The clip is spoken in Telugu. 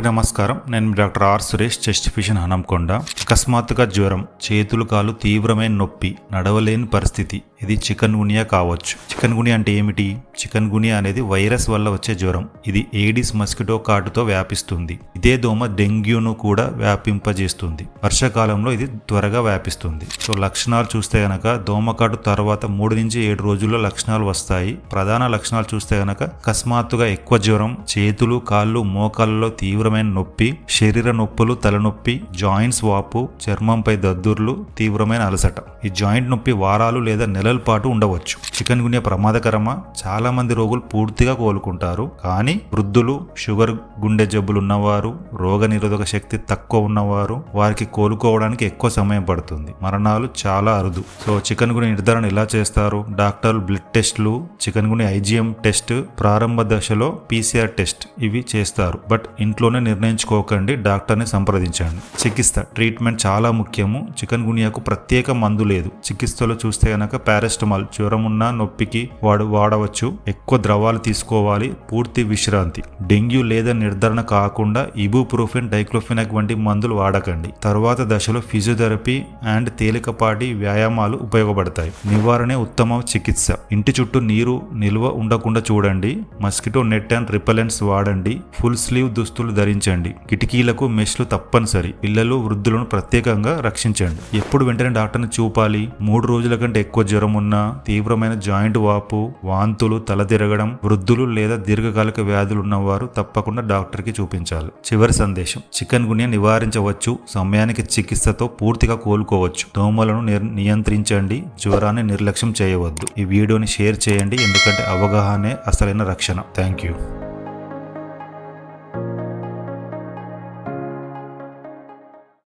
అందరికి నమస్కారం. నేను doctor R Suresh, chest physician, Hanamkonda. అకస్మాత్తుగా జ్వరం, చేతులు కాలు తీవ్రమైన నొప్పి, నడవలేని పరిస్థితి, ఇది చికన్ గునియా కావచ్చు. చికన్ గునియా అంటే ఏమిటి? చికన్ గునియా అనేది వైరస్ వల్ల వచ్చే జ్వరం. ఇది ఏడిస్ మస్కిటో కాటుతో వ్యాపిస్తుంది. ఇదే దోమ డెంగ్యూను కూడా వ్యాపింపజేస్తుంది. వర్షాకాలంలో ఇది త్వరగా వ్యాపిస్తుంది. సో లక్షణాలు చూస్తే గనక దోమకాటు తర్వాత 3 నుంచి 7 రోజుల్లో లక్షణాలు వస్తాయి. ప్రధాన లక్షణాలు చూస్తే గనక అకస్మాత్తుగా ఎక్కువ జ్వరం, చేతులు కాళ్ళు మోకాళ్ళలో తీవ్రమైన నొప్పి, శరీర నొప్పులు, తలనొప్పి, జాయింట్స్ వాపు, చర్మంపై దద్దుర్లు, తీవ్రమైన అలసట. ఈ జాయింట్ నొప్పి వారాలు లేదా నెలల పాటు ఉండవచ్చు. చికన్ గునియా ప్రమాదకరమా? చాలా మంది రోగులు పూర్తిగా కోలుకుంటారు, కానీ వృద్ధులు, షుగర్, గుండె జబ్బులు ఉన్నవారు, రోగ నిరోధక శక్తి తక్కువ ఉన్నవారు, వారికి కోలుకోవడానికి ఎక్కువ సమయం పడుతుంది. మరణాలు చాలా అరుదు. సో చికన్ గునియా నిర్ధారణ ఎలా చేస్తారు? డాక్టర్లు బ్లడ్ టెస్ట్లు, చికన్ గునియా IgM టెస్ట్, ప్రారంభ దశలో PCR టెస్ట్ ఇవి చేస్తారు. బట్ ఇంట్లోనే నిర్ణయించుకోకండి, డాక్టర్ని సంప్రదించండి. చికిత్స, ట్రీట్మెంట్ చాలా ముఖ్యము. చికన్ గునియాకు ప్రత్యేక మందు లేదు. చికిత్సలో చూస్తే గనక పారాసిటమాల్ జ్వరం ఉన్న నొప్పికి వాడవచ్చు. ఎక్కువ ద్రవాలు తీసుకోవాలి. పూర్తి విశ్రాంతి. డెంగ్యూ లేదా నిర్ధారణ కాకుండా ఇబుప్రోఫెన్, డైక్లోఫెనాక్ వంటి మందులు వాడకండి. తరువాత దశలో ఫిజియోథెరపీ అండ్ తేలికపాటి వ్యాయామాలు ఉపయోగపడతాయి. నివారణే ఉత్తమ చికిత్స. ఇంటి చుట్టూ నీరు నిల్వ ఉండకుండా చూడండి. మస్కిటో నెట్ అండ్ రిపెలెంట్స్ వాడండి. ఫుల్ స్లీవ్ దుస్తులు ధరించండి. కిటికీలకు మెష్లు తప్పనిసరి. పిల్లలు, వృద్ధులను ప్రత్యేకంగా రక్షించండి. ఎప్పుడు వెంటనే డాక్టర్ని చూపాలి? 3 రోజుల కంటే ఎక్కువ జ్వరం ఉన్నా, తీవ్రమైన జాయింట్ వాపు, వాంతులు, తల తిరగడం, వృద్ధులు లేదా దీర్ఘకాలిక వ్యాధులు ఉన్నవారు తప్పకుండా డాక్టర్కి చూపించాలి. చివరి సందేశం: చికన్ గునియా నివారించవచ్చు. సమయానికి చికిత్సతో పూర్తిగా కోలుకోవచ్చు. దోమలను నియంత్రించండి. జ్వరాన్ని నిర్లక్ష్యం చేయవద్దు. ఈ వీడియోని షేర్ చేయండి, ఎందుకంటే అవగాహనే అసలైన రక్షణ. Thank you.